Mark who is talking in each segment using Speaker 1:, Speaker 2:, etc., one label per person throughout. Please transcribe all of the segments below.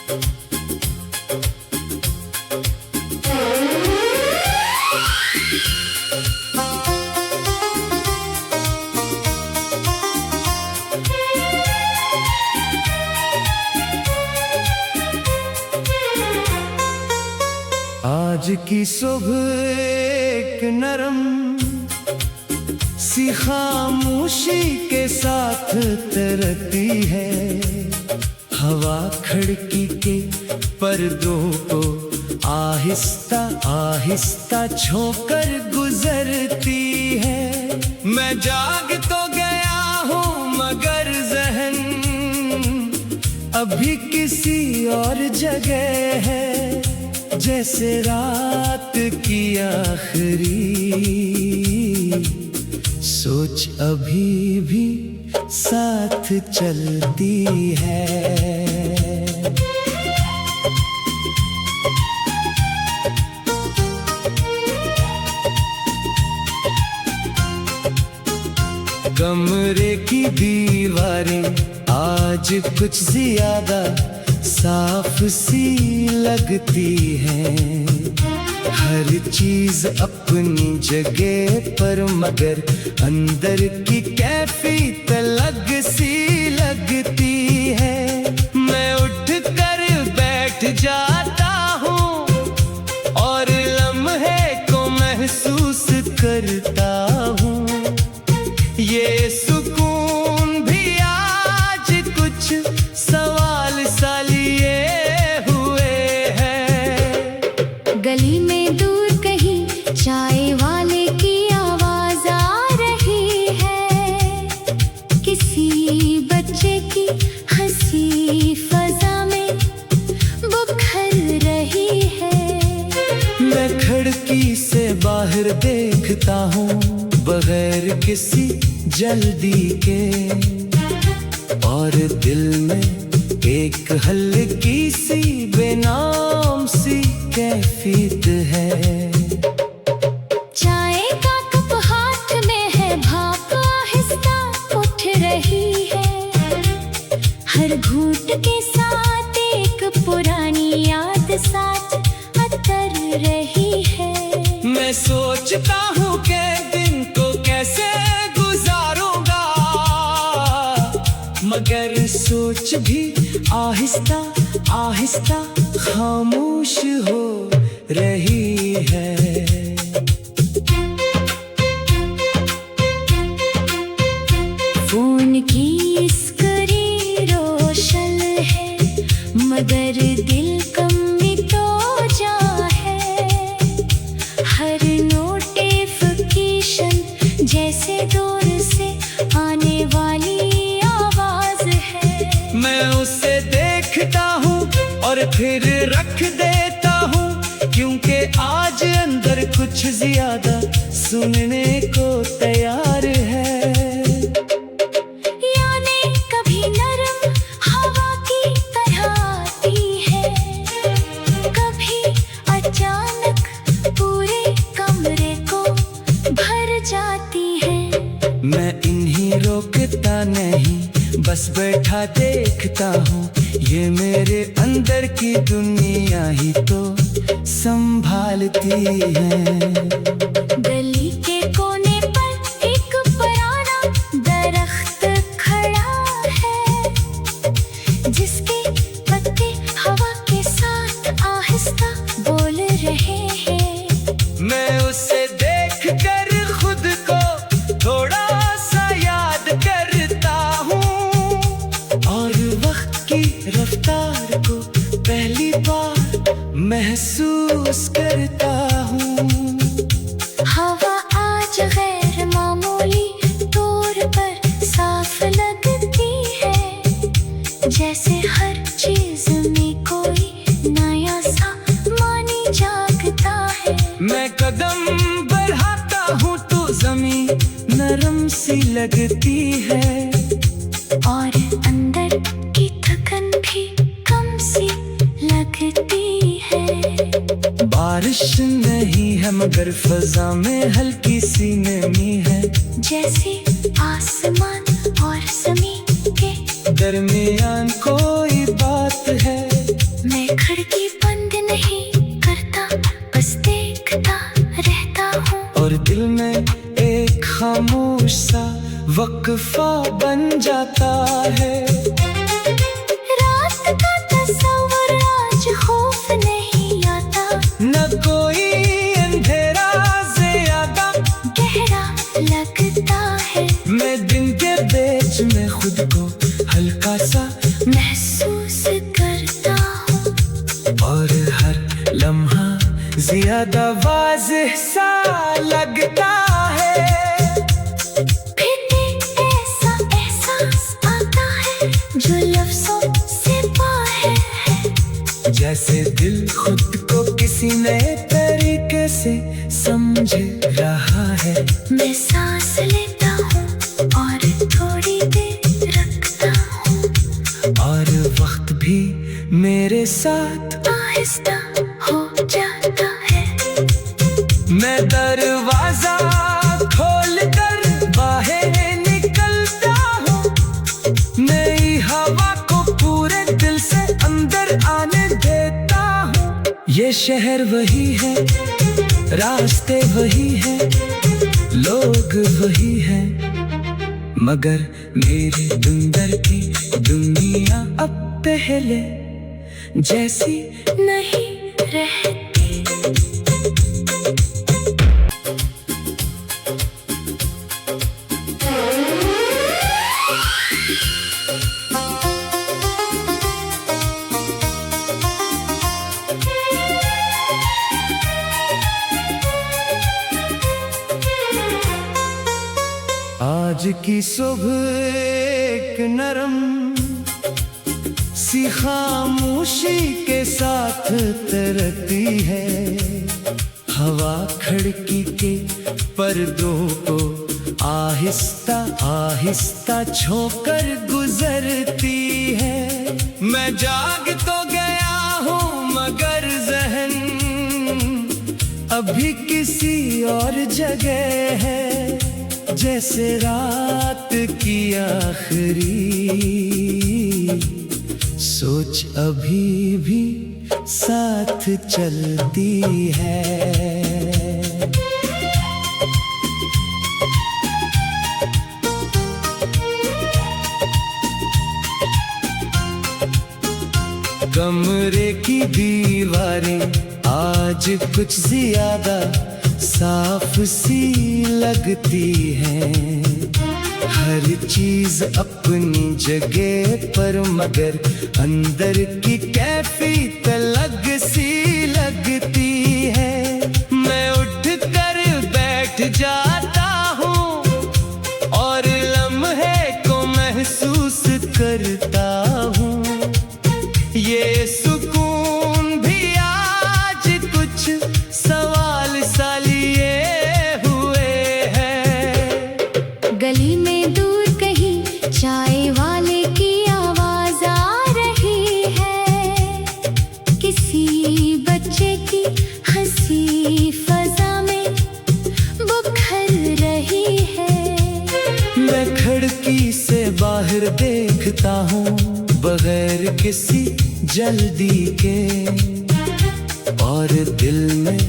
Speaker 1: आज की सुबह एक नरम सी खामोशी के साथ तरती है। हवा खिड़की के पर्दों को आहिस्ता आहिस्ता छूकर गुजरती है। मैं जाग तो गया हूँ मगर ज़हन अभी किसी और जगह है। जैसे रात की आखिरी सोच अभी भी साथ चलती है। कमरे की दीवारें आज कुछ ज्यादा साफ सी लगती है। हर चीज अपनी जगह पर मगर अंदर की कैफियत अलग सी लगती है। मैं उठ कर बैठ जाता हूँ और लम्हे को महसूस करता हूँ। ये सुकून भी आज कुछ सवाल सा लिए हुए है।
Speaker 2: गली में दूर कहीं चाय वाले की आवाज आ रही है। किसी बच्चे की हंसी फजा में बुखर रही है।
Speaker 1: मैं खिड़की से बाहर देखता हूँ बगैर किसी जल्दी के, और दिल में एक हल्की सी बेनाम सी कैफियत है।
Speaker 2: चाय का कप हाथ में है, भाप आहिस्ता उठ रही है। हर घूंट के साथ एक पुरानी याद साथ अतर रही है।
Speaker 1: मैं सोचता हूँ कि दिन को कैसे गुजारूंगा, मगर सोच भी आहिस्ता आहिस्ता खामोश हो रही है।
Speaker 2: फोन की स्क्रीन रोशन है मगर दिल कम मिटो जा है। हर नोटिफिकेशन जैसे दूर से आने वाली आवाज है।
Speaker 1: मैं उसे देखता हूँ और फिर रख देता हूँ, क्योंकि आज अंदर कुछ ज्यादा सुनने को तैयार है।
Speaker 2: यानी कभी नरम हवा की तरह आती है, कभी अचानक पूरे कमरे को भर जाती है।
Speaker 1: मैं इन्हीं रोकता नहीं, बस बैठा देखता हूँ। ये मेरे अंदर की दुनिया ही तो संभालती है।
Speaker 2: गली के कोने पर एक पुराना दरख्त खड़ा है, जिसके पत्ते हवा के साथ आहिस्ता बोल रहे हैं।
Speaker 1: मैं उसे देखकर खुद को थोड़ा सा याद करता हूँ, और वक्त की रफ्तार को पहली बार महसूस करता हूँ।
Speaker 2: हवा आज गैर मामूली तौर पर साफ लगती है, जैसे हर चीज में कोई नया सा मानी जागता है।
Speaker 1: मैं कदम बढ़ाता हूँ तो जमीन नरम सी लगती है,
Speaker 2: और अंदर की थकन भी कम सी लगती है।
Speaker 1: बारिश नहीं है मगर फजा में हल्की सी नमी है,
Speaker 2: जैसे आसमान और ज़मीन के
Speaker 1: दरमियान कोई बात है।
Speaker 2: मैं खिड़की बंद नहीं करता, बस देखता रहता हूँ।
Speaker 1: और दिल में एक खामोश सा वक्फा बन जाता है।
Speaker 2: रात का तस्वर आज खौफ नहीं आता,
Speaker 1: न कोई अंधेरा ज्यादा
Speaker 2: गहरा लगता है।
Speaker 1: मैं दिन के बीच में खुद को हल्का सा
Speaker 2: महसूस करता हूँ,
Speaker 1: और हर लम्हा ज्यादा वाज़ेह सा लगता है।
Speaker 2: फिर एक ऐसा एहसास आता है जो लफ्ज़ों से बाहर है।
Speaker 1: जैसे दिल खुद को किसी नए तरीके से समझ रहा है।
Speaker 2: मैं सांस लेता हूँ और थोड़ी देर रखता हूँ,
Speaker 1: और वक्त भी मेरे साथ
Speaker 2: आहिस्ता हो जाता है।
Speaker 1: मैं दरवाजा खोल कर बाहर निकलता हूँ। नई हवा को पूरे दिल से अंदर आने देता हूँ। ये शहर वही है, रास्ते वही है, लोग वही है, मगर मेरे अंदर की दुनिया अब पहले जैसी
Speaker 2: नहीं रहती।
Speaker 1: आज की सुबह एक नरम सी खामोशी के साथ तरती है। हवा खिड़की के पर्दों को आहिस्ता आहिस्ता छोकर गुजरती है। मैं जाग तो गया हूँ मगर जहन अभी किसी और जगह है। जैसे रात की आखिरी सोच अभी भी साथ चलती है। कमरे की दीवारें आज कुछ ज्यादा साफ सी लगती हैं। हर चीज अपनी जगह पर मगर अंदर की कैफियत अलग सी लगती है। मैं उठ कर बैठ जाता हूँ और लम्हे को महसूस करता हूँ। ये सुकून भी आज कुछ सवाल सा लिए हुए है।
Speaker 2: गली में दूर कहीं चाय वाले की आवाज आ रही है। किसी बच्चे की हंसी फजा में बुखर रही है।
Speaker 1: मैं खिड़की से बाहर देखता हूँ बगैर किसी जल्दी के, और दिल में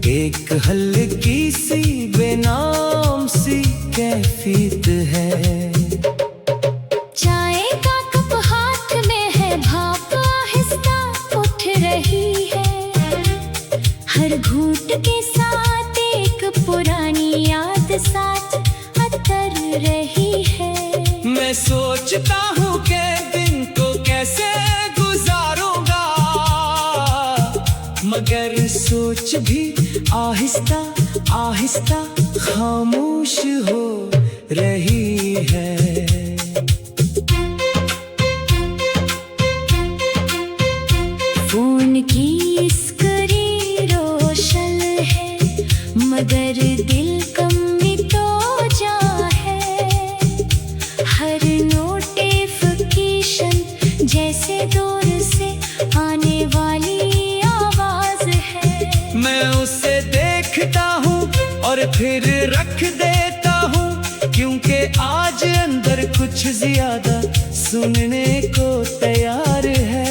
Speaker 1: एक हल्की सी बेनाम सी कैफियत है।
Speaker 2: चाय का कप हाथ में है, भाप आहिस्ता उठ रही है। हर घूंट के साथ एक पुरानी याद साथ अतर रही है।
Speaker 1: मैं सोचता हूँ कि दिन को कैसे गुजारूंगा, मगर सोच भी आहिस्ता आहिस्ता खामोश हो रही है।
Speaker 2: फोन की स्क्रीन रोशन है मगर दिल कम मिटो जा है। हर नोटिफिकेशन जैसे दूर से आने वाली आवाज है।
Speaker 1: मैं उसे देखता हूँ और फिर रख देता हूँ, क्योंकि आज अंदर कुछ ज्यादा सुनने को तैयार है।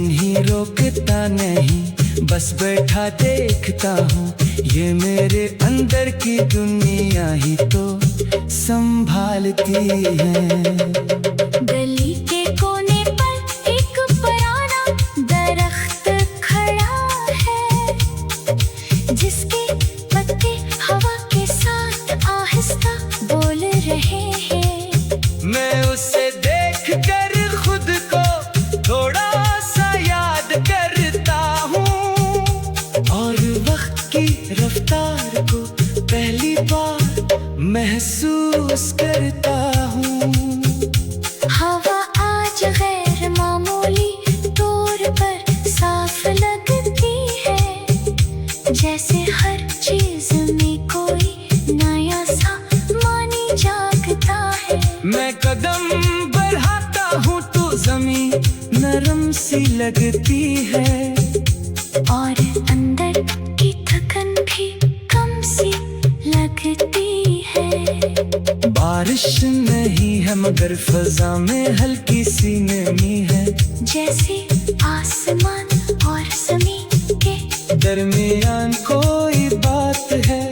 Speaker 1: कहीं रोकता नहीं, बस बैठा देखता हूँ। ये मेरे अंदर की दुनिया ही तो संभालती है।
Speaker 2: गली के कोने पर एक पुराना दरख्त खड़ा है, जिसके पत्ते हवा के साथ आहिस्ता बोल रहे हैं।
Speaker 1: मैं उसे देखकर खुद को थोड़ा सा याद करता हूँ, और वक्त की रफ्तार को पहली बार महसूस करता हूँ।
Speaker 2: हवा आज गैर मामूली तौर पर साफ लगती है, जैसे हर चीज में कोई नया सा मानी जागता है।
Speaker 1: मैं कदम बढ़ाता हूँ तो जमीन नरम सी लगती है,
Speaker 2: और अंदर की थकन भी कम सी लगती है।
Speaker 1: बारिश नहीं है मगर फजा में हल्की सी नमी है,
Speaker 2: जैसे आसमान और जमीन के
Speaker 1: दरमियान कोई बात है।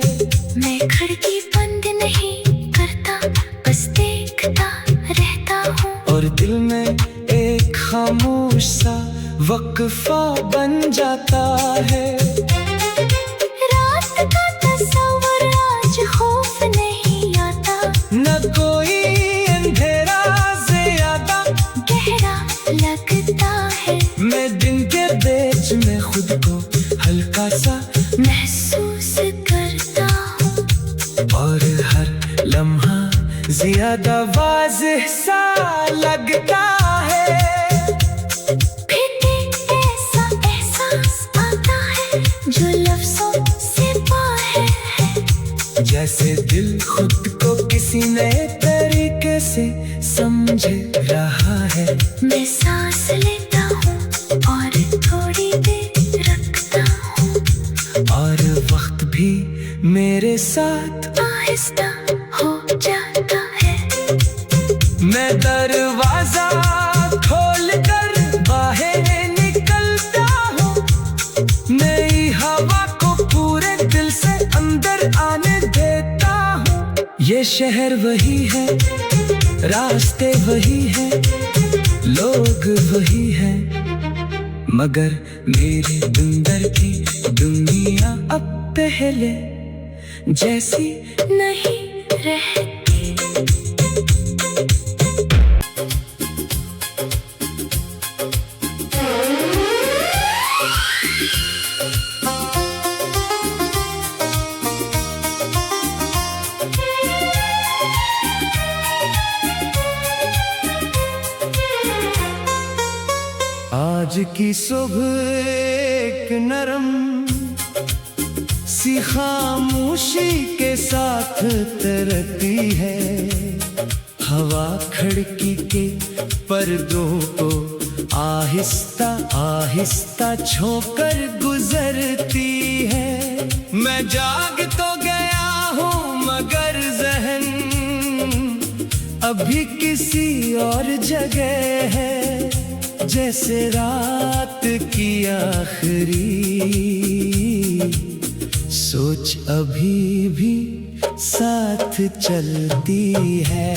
Speaker 2: मैं खिड़की बंद नहीं करता, बस देखता रहता हूँ।
Speaker 1: और दिल में एक खामोश सा वक्फा बन जाता है।
Speaker 2: रात का तस्वीर आज खौफ नहीं आता,
Speaker 1: न कोई अंधेरा ज्यादा
Speaker 2: गहरा लगता है।
Speaker 1: मैं दिन के बीच में खुद को हल्का सा
Speaker 2: महसूस करता हूँ,
Speaker 1: और हर लम्हा ज्यादा वाज़ेह सा लगता है।
Speaker 2: फिर एक ऐसा एहसास आता है जो लफ्जों से बाहर है,
Speaker 1: जैसे दिल खुद को किसी नए तरीके से समझ रहा है।
Speaker 2: मैं सांस लेता हूँ और थोड़ी देर रखता हूँ,
Speaker 1: और वक्त भी मेरे साथ
Speaker 2: आहिस्ता हो जाता है।
Speaker 1: मैं दरवाजा खोल कर बाहर निकलता हूँ, नई हवा को पूरे दिल से अंदर आने देता हूँ। ये शहर वही है, रास्ते वही है, लोग वही है, मगर मेरे अंदर की दुनिया अब पहले जैसी
Speaker 2: नहीं रहती।
Speaker 1: आज की सुबह एक नरम सी खामोशी के साथ तरती है। हवा खिड़की के पर्दों को आहिस्ता आहिस्ता छूकर गुजरती है। मैं जाग तो गया हूँ मगर जहन अभी किसी और जगह है, जैसे रात की आखिरी सोच अभी भी साथ चलती है।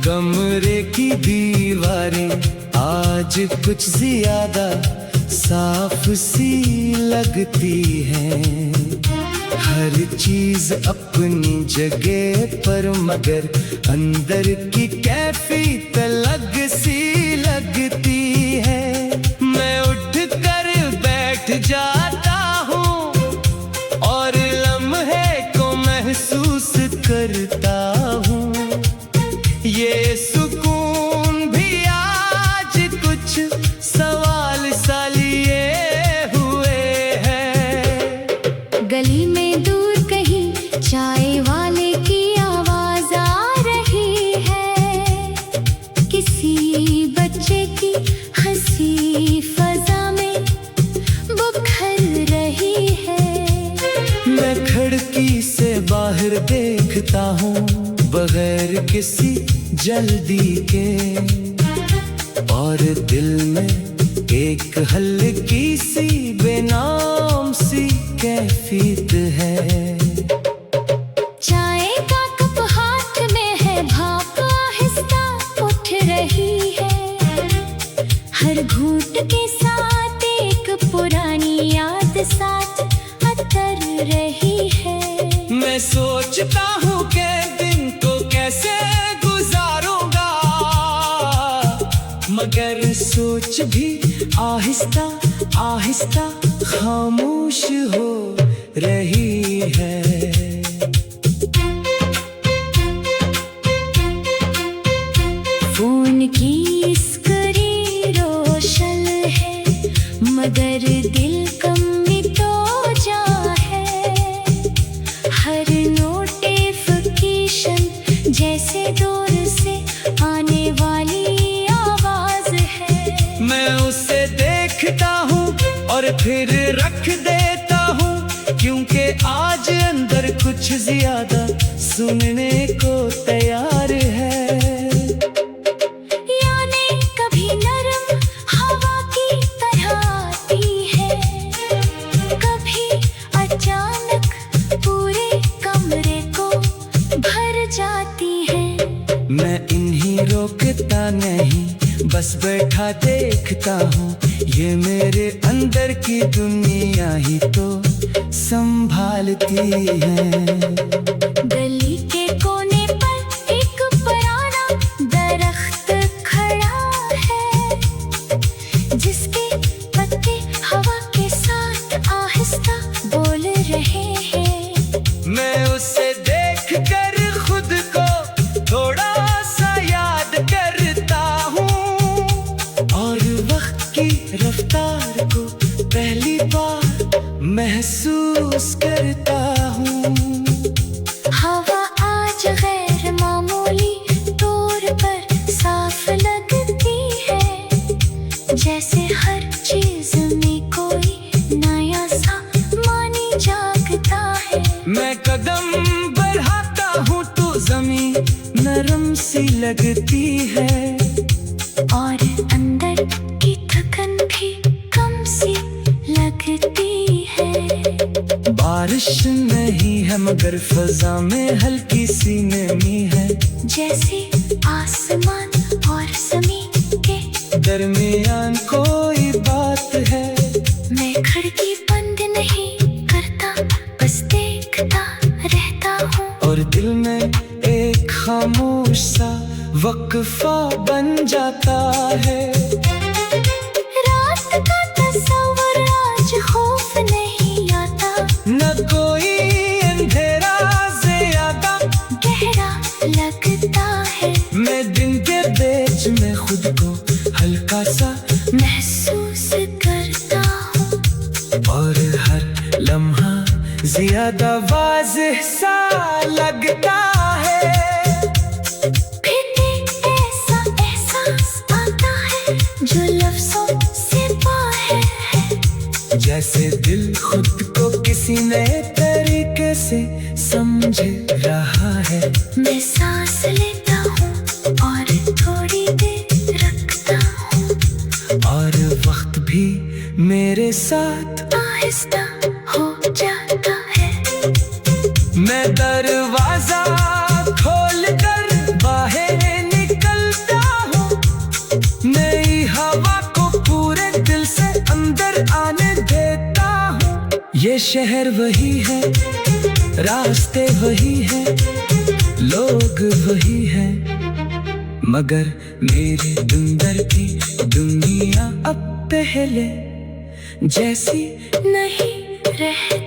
Speaker 1: कमरे की दीवारें आज कुछ ज्यादा साफ सी लगती हैं, हर चीज अपनी जगह पर, मगर अंदर की कैफियत अलग सी लगती है। मैं उठ कर बैठ जाता हूँ और लम्हे को महसूस करता हूँ। ये सुकून भी आज कुछ सवाल सा लिए हुए है।
Speaker 2: गली में दूर कहीं चाय वाले की आवाज आ रही है, किसी बच्चे की हंसी फजा में बुखर रही है।
Speaker 1: मैं देखता हूँ बगैर किसी जल्दी के, और दिल में एक हल्की सी बेनाम सी कैफियत है।
Speaker 2: चाय का कप हाथ में है, भाप आहिस्ता उठ रही है, हर घूंट के साथ एक पुरानी याद साथ अतर रही है।
Speaker 1: मैं सोचता हूँ कि दिन को कैसे गुजारूंगा, मगर सोच भी आहिस्ता आहिस्ता खामोश हो रही है।
Speaker 2: फोन की स्क्रीन रोशन है, मगर दिल कम मिटो जा है, हर नोटिफिकेशन जैसे दूर से आने वाली आवाज है।
Speaker 1: मैं उसे देखता हूँ और फिर रख देता हूँ, क्योंकि आज अंदर कुछ ज्यादा सुनने को तैयार है।
Speaker 2: यानी कभी नरम हवा की तरह आती है, कभी अचानक पूरे कमरे को भर जाती है।
Speaker 1: मैं इन्हीं रोकता नहीं, बस बैठा देखता हूँ, ये मेरे अंदर की दुनिया ही तो संभालती है।
Speaker 2: गली के कोने पर एक पुराना दरख्त खड़ा है, जिसके पत्ते हवा के साथ आहिस्ता बोल रहे हैं।
Speaker 1: मैं उसे देखकर खुद को थोड़ा सा याद करता हूँ, और वक्त की रफ्तार को पहली बार महसूस करता हूँ।
Speaker 2: हवा आज गैर मामूली तौर पर साफ लगती है, जैसे हर चीज में कोई नया सा मानी जागता है।
Speaker 1: मैं कदम बढ़ाता हूँ तो जमीन नरम सी लगती है,
Speaker 2: और अंदर की थकन भी कम सी लगती है।
Speaker 1: बारिश नहीं है मगर फजा में हल्की सी नमी है,
Speaker 2: जैसे आसमान और जमीन के
Speaker 1: दरमियान कोई बात है।
Speaker 2: मैं खिड़की बंद नहीं करता, बस देखता रहता हूँ,
Speaker 1: और दिल में एक खामोश सा वक्फा बन जाता है।
Speaker 2: रात का तस्वर आज खौफ नहीं आता,
Speaker 1: न कोई अंधेरा ज्यादा
Speaker 2: गहरा लगता है।
Speaker 1: मैं दिन के बीच में खुद को हल्का सा
Speaker 2: महसूस करता हूँ,
Speaker 1: और हर लम्हा ज्यादा वाज़ेह सा लगता है।
Speaker 2: फिर एक ऐसा एहसास आता है जो लफ्जों से बाहर है,
Speaker 1: जैसे दिल खुद को किसी नए तरीके से समझ रहा है।
Speaker 2: मैं सांस लेता हूँ और थोड़ी देर रखता हूँ,
Speaker 1: और वक्त भी मेरे साथ
Speaker 2: आहिस्ता हो जाता है।
Speaker 1: मैं दरवाजा खोल कर बाहर निकलता हूँ, नई हवा को पूरे दिल से अंदर आने देता हूँ। ये शहर वही है, रास्ते वही है, लोग वही है, मगर मेरे अंदर की दुनिया अब पहले जैसी
Speaker 2: नहीं रहती।